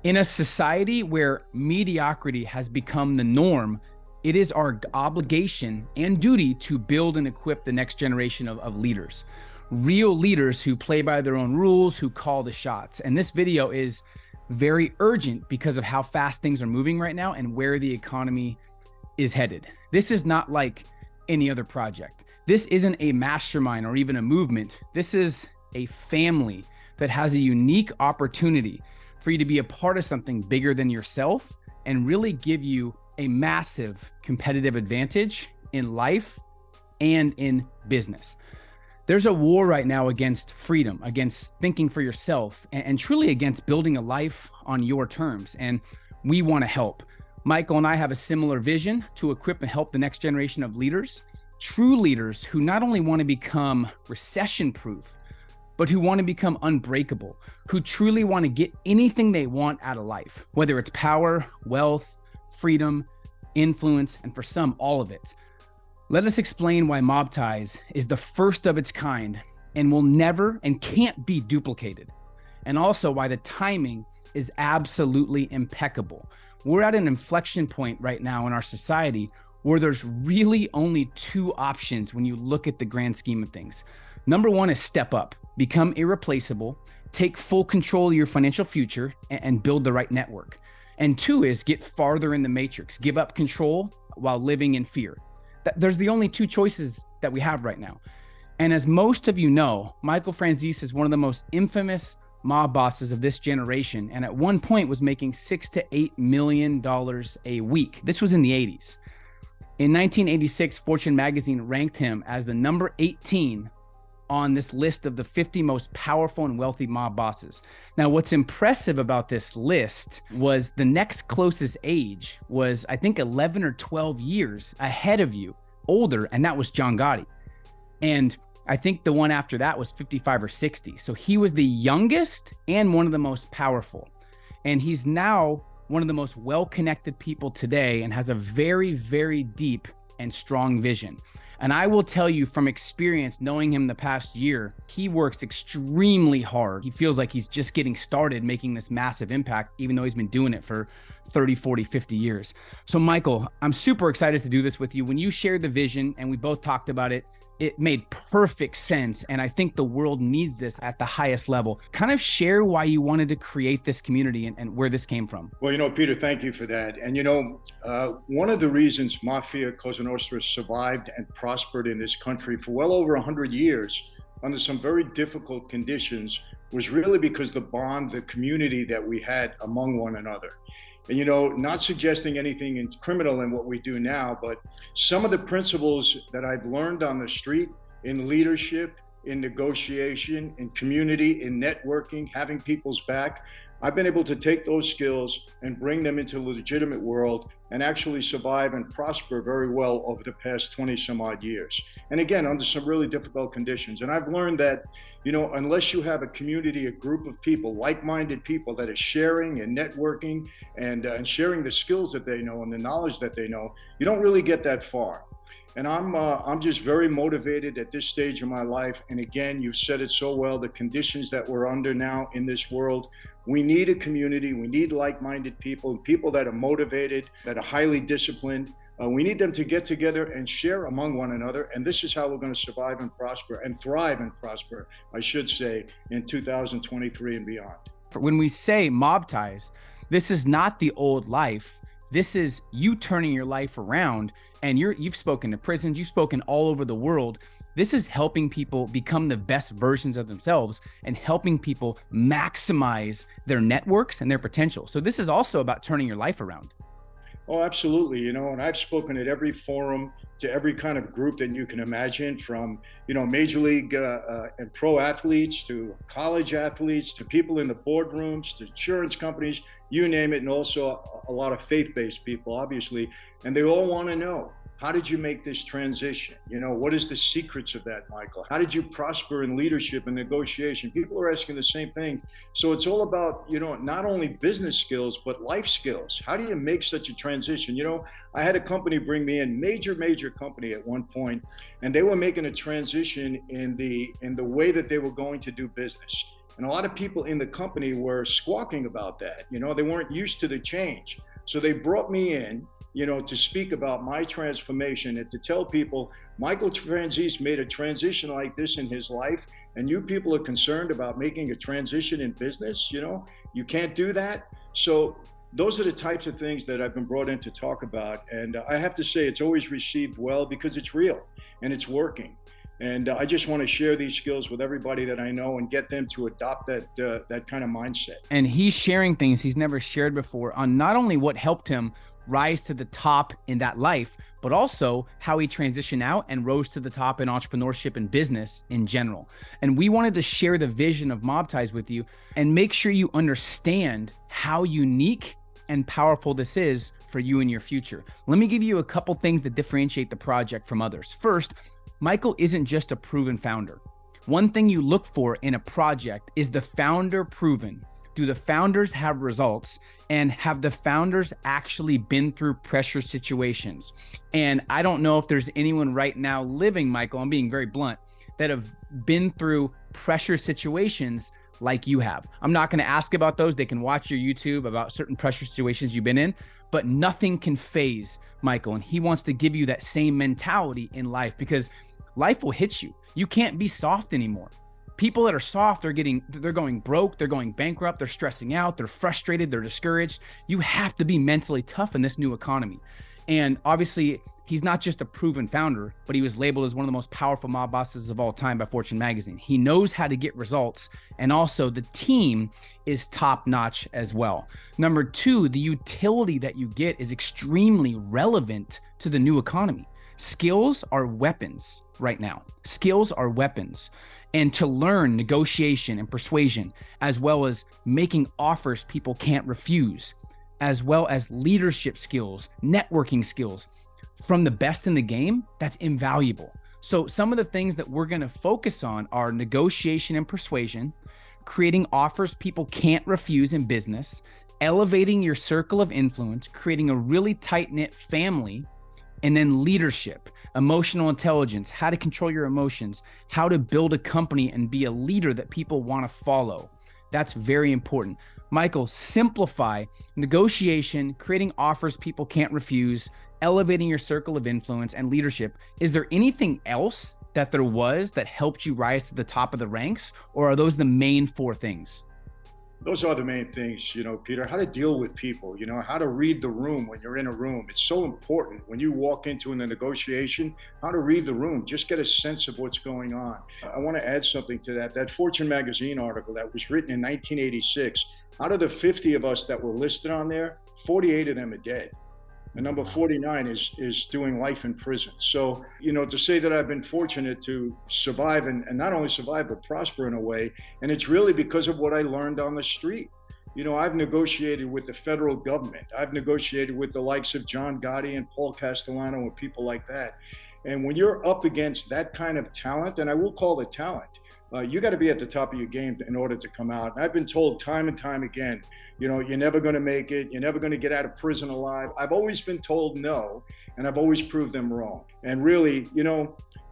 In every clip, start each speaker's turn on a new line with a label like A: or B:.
A: In a society where mediocrity has become the norm, it is our obligation and duty to build and equip the next generation of leaders. Real leaders who play by their own rules, who call the shots. And this video is very urgent because of how fast things are moving right now and where the economy is headed. This is not like any other project. This isn't a mastermind or even a movement. This is a family that has a unique opportunity for you to be a part of something bigger than yourself and really give you a massive competitive advantage in life and in business. There's a war right now against freedom, against thinking for yourself, and truly against building a life on your terms. And we want to help. Michael and I have a similar vision to equip and help the next generation of leaders, true leaders who not only want to become recession-proof, but who want to become unbreakable, who truly want to get anything they want out of life, whether it's power, wealth, freedom, influence, and for some, all of it. Let us explain why Mob Ties is the first of its kind and will never and can't be duplicated. And also why the timing is absolutely impeccable. We're at an inflection point right now in our society where there's really only two options when you look at the grand scheme of things. Number one is step up, become irreplaceable, take full control of your financial future, and build the right network. And two is get farther in the matrix, give up control while living in fear. There's the only two choices that we have right now. And as most of you know, Michael Franzese is one of the most infamous mob bosses of this generation, and at one point was making $6 to $8 million a week. This was in the 80s. In 1986, Fortune magazine ranked him as the number 18 on this list of the 50 most powerful and wealthy mob bosses. Now, what's impressive about this list was the next closest age was, I think, 11 or 12 years ahead of you, older, and that was John Gotti. And I think the one after that was 55 or 60. So he was the youngest and one of the most powerful. And he's now one of the most well-connected people today and has a very, very deep and strong vision. And I will tell you from experience, knowing him the past year, he works extremely hard. He feels like he's just getting started making this massive impact, even though he's been doing it for 30, 40, 50 years. So Michael, I'm super excited to do this with you. When you shared the vision and we both talked about it, it made perfect sense. And I think the world needs this at the highest level. Kind of share why you wanted to create this community and where this came from.
B: Well, Peter, thank you for that. And, one of the reasons Mafia Cosa Nostra survived and prospered in this country for well over 100 years under some very difficult conditions was really because the bond, the community that we had among one another. And, not suggesting anything criminal in what we do now, but some of the principles that I've learned on the street in leadership, in negotiation, in community, in networking, having people's back, I've been able to take those skills and bring them into the legitimate world and actually survive and prosper very well over the past 20 some odd years. And again, under some really difficult conditions. And I've learned that, unless you have a community, a group of people, like-minded people that are sharing and networking and sharing the skills that they know and the knowledge that they know, you don't really get that far. And I'm just very motivated at this stage of my life. And again, you said it so well, the conditions that we're under now in this world, we need a community, we need like-minded people, people that are motivated, that are highly disciplined. We need them to get together and share among one another. And this is how we're going to survive and prosper and thrive and prosper, I should say, in 2023 and beyond.
A: When we say Mob Ties, this is not the old life. This is you turning your life around, and you've spoken to prisons, you've spoken all over the world. This is helping people become the best versions of themselves and helping people maximize their networks and their potential. So this is also about turning your life around.
B: Oh, absolutely. And I've spoken at every forum to every kind of group that you can imagine, from, major league and pro athletes to college athletes to people in the boardrooms to insurance companies, you name it. And also a lot of faith-based people, obviously. And they all want to know, how did you make this transition? What is the secrets of that, Michael? How did you prosper in leadership and negotiation? People are asking the same thing. So it's all about, not only business skills, but life skills. How do you make such a transition? I had a company bring me in, major company at one point, and they were making a transition in the way that they were going to do business. And a lot of people in the company were squawking about that. They weren't used to the change. So they brought me in, to speak about my transformation and to tell people Michael Franzese made a transition like this in his life. And you people are concerned about making a transition in business. You can't do that. So those are the types of things that I've been brought in to talk about. And I have to say, it's always received well because it's real and it's working. And I just want to share these skills with everybody that I know and get them to adopt that kind of mindset.
A: And he's sharing things he's never shared before on not only what helped him rise to the top in that life, but also how he transitioned out and rose to the top in entrepreneurship and business in general. And we wanted to share the vision of Mob Ties with you and make sure you understand how unique and powerful this is for you in your future. Let me give you a couple things that differentiate the project from others. First, Michael isn't just a proven founder. One thing you look for in a project is the founder proven. Do the founders have results, and have the founders actually been through pressure situations? And I don't know if there's anyone right now living, Michael, I'm being very blunt, that have been through pressure situations like you have. I'm not going to ask about those. They can watch your YouTube about certain pressure situations you've been in, but nothing can phase Michael. And he wants to give you that same mentality in life, because life will hit you. You can't be soft anymore. People that are soft they're going broke, they're going bankrupt, they're stressing out, they're frustrated, they're discouraged. You have to be mentally tough in this new economy. And obviously, he's not just a proven founder, but he was labeled as one of the most powerful mob bosses of all time by Fortune magazine. He knows how to get results, and also the team is top notch as well. Number two, the utility that you get is extremely relevant to the new economy. Skills are weapons right now. Skills are weapons. And to learn negotiation and persuasion, as well as making offers people can't refuse, as well as leadership skills, networking skills from the best in the game, that's invaluable. So some of the things that we're going to focus on are negotiation and persuasion, creating offers people can't refuse in business, elevating your circle of influence, creating a really tight-knit family, and then leadership, emotional intelligence, how to control your emotions, how to build a company and be a leader that people want to follow. That's very important. Michael, simplify negotiation, creating offers people can't refuse, elevating your circle of influence, and leadership. Is there anything else that there was that helped you rise to the top of the ranks, or are those the main four things?
B: Those are the main things, Peter, how to deal with people, how to read the room when you're in a room. It's so important when you walk into a negotiation, how to read the room, just get a sense of what's going on. I want to add something to that Fortune magazine article that was written in 1986, out of the 50 of us that were listed on there, 48 of them are dead. And number 49 is doing life in prison. So, to say that I've been fortunate to survive and not only survive, but prosper in a way. And it's really because of what I learned on the street. I've negotiated with the federal government. I've negotiated with the likes of John Gotti and Paul Castellano and people like that. And when you're up against that kind of talent, and I will call it talent, you got to be at the top of your game in order to come out. And I've been told time and time again, you're never going to make it. You're never going to get out of prison alive. I've always been told no, and I've always proved them wrong. And really,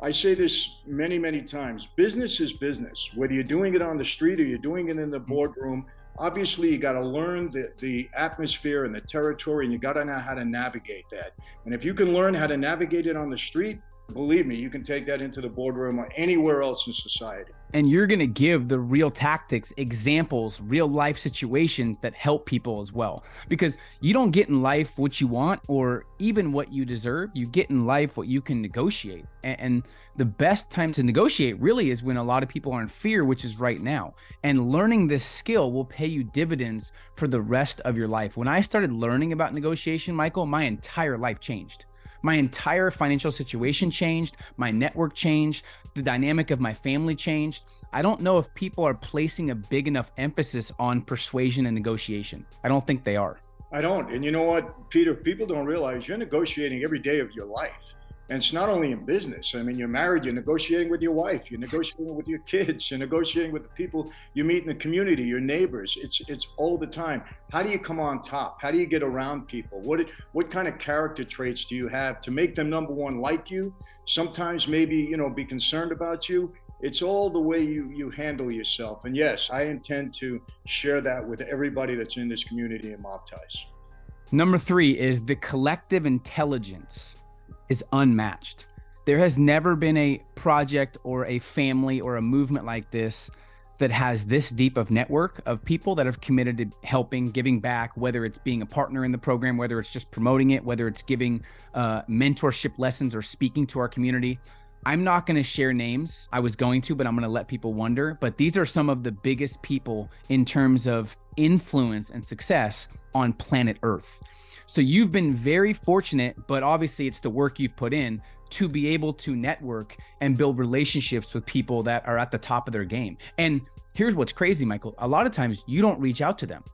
B: I say this many, many times, business is business. Whether you're doing it on the street or you're doing it in the boardroom, obviously you got to learn the atmosphere and the territory, and you got to know how to navigate that. And if you can learn how to navigate it on the street, believe me, you can take that into the boardroom or anywhere else in society.
A: And you're going to give the real tactics, examples, real life situations that help people as well. Because you don't get in life what you want or even what you deserve. You get in life what you can negotiate. And the best time to negotiate really is when a lot of people are in fear, which is right now. And learning this skill will pay you dividends for the rest of your life. When I started learning about negotiation, Michael, my entire life changed. My entire financial situation changed, my network changed, the dynamic of my family changed. I don't know if people are placing a big enough emphasis on persuasion and negotiation. I don't think they are.
B: I don't. And you know what, Peter, people don't realize you're negotiating every day of your life. And it's not only in business. I mean, you're married, you're negotiating with your wife, you're negotiating with your kids, you're negotiating with the people you meet in the community, your neighbors. It's all the time. How do you come on top? How do you get around people? What kind of character traits do you have to make them, number one, like you? Sometimes maybe, be concerned about you, It's all the way you handle yourself. And yes, I intend to share that with everybody that's in this community in Mob Ties.
A: Number 3 is the collective intelligence is unmatched. There has never been a project or a family or a movement like this that has this deep of network of people that have committed to helping, giving back, whether it's being a partner in the program, whether it's just promoting it, whether it's giving mentorship lessons or speaking to our community. I'm not going to share names. I was going to, but I'm going to let people wonder. But these are some of the biggest people in terms of influence and success on planet Earth. So you've been very fortunate, but obviously it's the work you've put in to be able to network and build relationships with people that are at the top of their game. And here's what's crazy, Michael. A lot of times you don't reach out to them.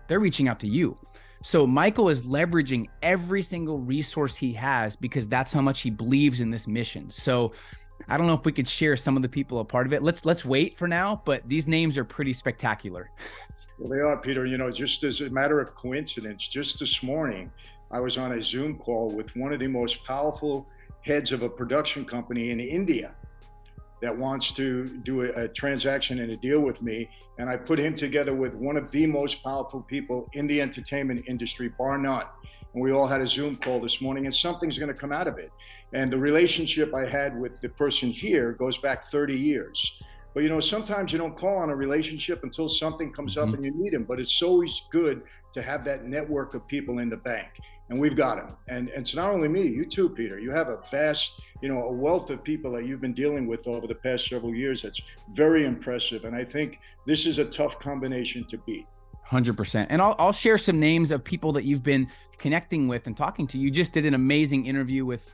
A: They're reaching out to you. So Michael is leveraging every single resource he has because that's how much he believes in this mission. So I don't know if we could share some of the people a part of it. Let's wait for now, but these names are pretty spectacular.
B: Well, they are, Peter. You know, just as a matter of coincidence, just this morning, I was on a Zoom call with one of the most powerful heads of a production company in India that wants to do a transaction and a deal with me. And I put him together with one of the most powerful people in the entertainment industry, bar none. And we all had a Zoom call this morning, and something's going to come out of it. And the relationship I had with the person here goes back 30 years. But, you know, sometimes you don't call on a relationship until something comes up and you need them. But it's always good to have that network of people in the bank. And we've got them. And it's not only me, you too, Peter. You have a vast, you know, a wealth of people that you've been dealing with over the past several years. That's very impressive. And I think this is a tough combination to beat.
A: 100%. And I'll share some names of people that you've been connecting with and talking to. You just did an amazing interview with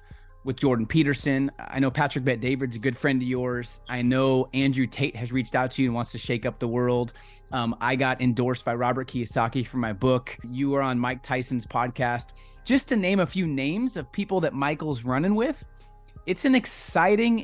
A: Jordan Peterson. I know Patrick Bet-David's a good friend of yours. I know Andrew Tate has reached out to you and wants to shake up the world. I got endorsed by Robert Kiyosaki for my book. You were on Mike Tyson's podcast. Just to name a few names of people that Michael's running with, it's an exciting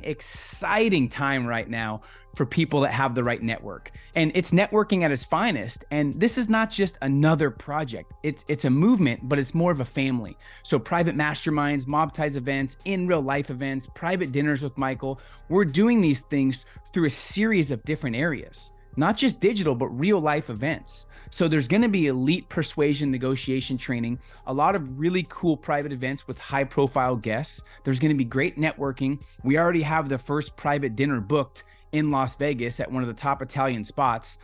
A: time right now for people that have the right network. And it's networking at its finest. And this is not just another project. It's a movement, but it's more of a family. So private masterminds, Mob Ties events, in real life events, private dinners with Michael. We're doing these things through a series of different areas, not just digital, but real life events. So there's going to be elite persuasion negotiation training, a lot of really cool private events with high profile guests. There's going to be great networking. We already have the first private dinner booked in Las Vegas at one of the top Italian spots.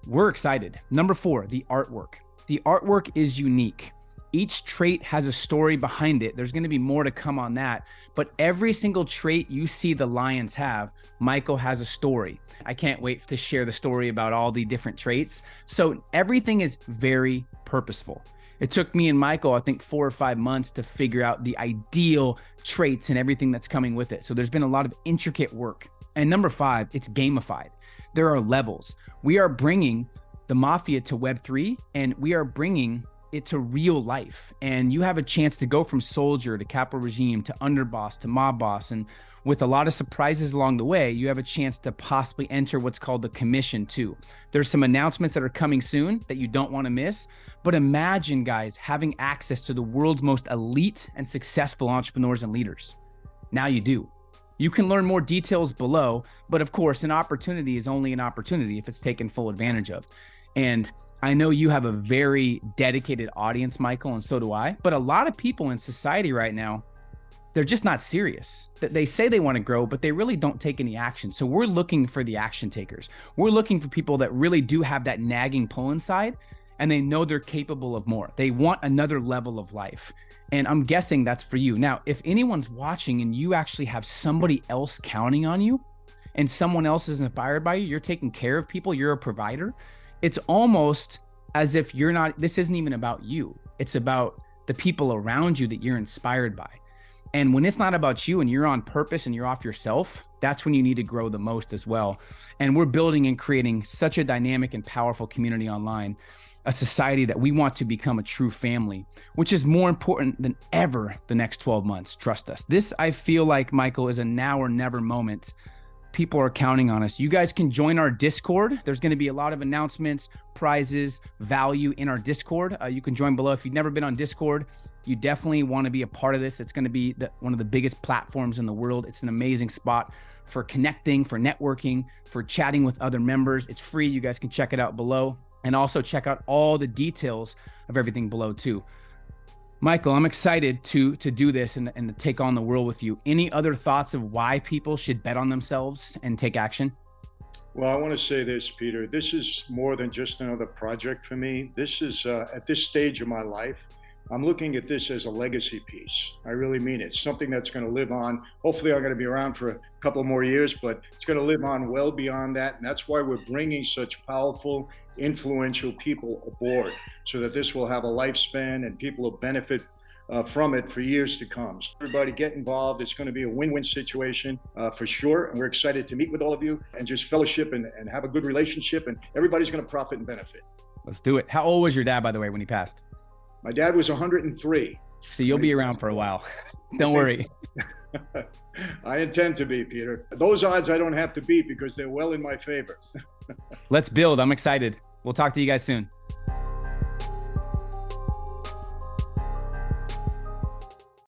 A: We're excited. Number 4, the artwork. The artwork is unique. Each trait has a story behind it. There's going to be more to come on that. But every single trait you see the Lions have, Michael has a story. I can't wait to share the story about all the different traits. So everything is very purposeful. It took me and Michael, I think 4 or 5 months to figure out the ideal traits and everything that's coming with it. So there's been a lot of intricate work. And number 5, it's gamified. There are levels. We are bringing the Mafia to Web3, and we are bringing it to real life. And you have a chance to go from soldier to capital regime to underboss to mob boss. And with a lot of surprises along the way, you have a chance to possibly enter what's called the commission too. There's some announcements that are coming soon that you don't want to miss. But imagine, guys, having access to the world's most elite and successful entrepreneurs and leaders. Now you do. You can learn more details below, but of course, an opportunity is only an opportunity if it's taken full advantage of. And I know you have a very dedicated audience, Michael, and so do I, but a lot of people in society right now, they're just not serious. They say they want to grow, but they really don't take any action. So we're looking for the action takers. We're looking for people that really do have that nagging pull inside, and they know they're capable of more. They want another level of life. And I'm guessing that's for you. Now, if anyone's watching and you actually have somebody else counting on you and someone else is inspired by you, you're taking care of people, you're a provider, it's almost as if you're not, this isn't even about you. It's about the people around you that you're inspired by. And when it's not about you and you're on purpose and you're off yourself, that's when you need to grow the most as well. And we're building and creating such a dynamic and powerful community online, a society that we want to become a true family, which is more important than ever the next 12 months. Trust us. This, I feel like, Michael, is a now or never moment. People are counting on us. You guys can join our Discord. There's going to be a lot of announcements, prizes, value in our Discord. You can join below. If you've never been on Discord, you definitely want to be a part of this. It's going to be one of the biggest platforms in the world. It's an amazing spot for connecting, for networking, for chatting with other members. It's free. You guys can check it out below, and also check out all the details of everything below too. Michael, I'm excited to do this and to take on the world with you. Any other thoughts of why people should bet on themselves and take action?
B: Well, I want to say this, Peter. This is more than just another project for me. This is, at this stage of my life, I'm looking at this as a legacy piece. I really mean it. It's something that's going to live on. Hopefully, I'm going to be around for a couple more years, but it's going to live on well beyond that. And that's why we're bringing such powerful, influential people aboard, so that this will have a lifespan and people will benefit from it for years to come. So everybody get involved. It's going to be a win-win situation for sure. And we're excited to meet with all of you and just fellowship and have a good relationship. And everybody's going to profit and benefit.
A: Let's do it. How old was your dad, by the way, when he passed?
B: My dad was 103.
A: So you'll be around for a while. Don't worry.
B: I intend to be, Peter. Those odds I don't have to beat because they're well in my favor.
A: Let's build. I'm excited. We'll talk to you guys soon.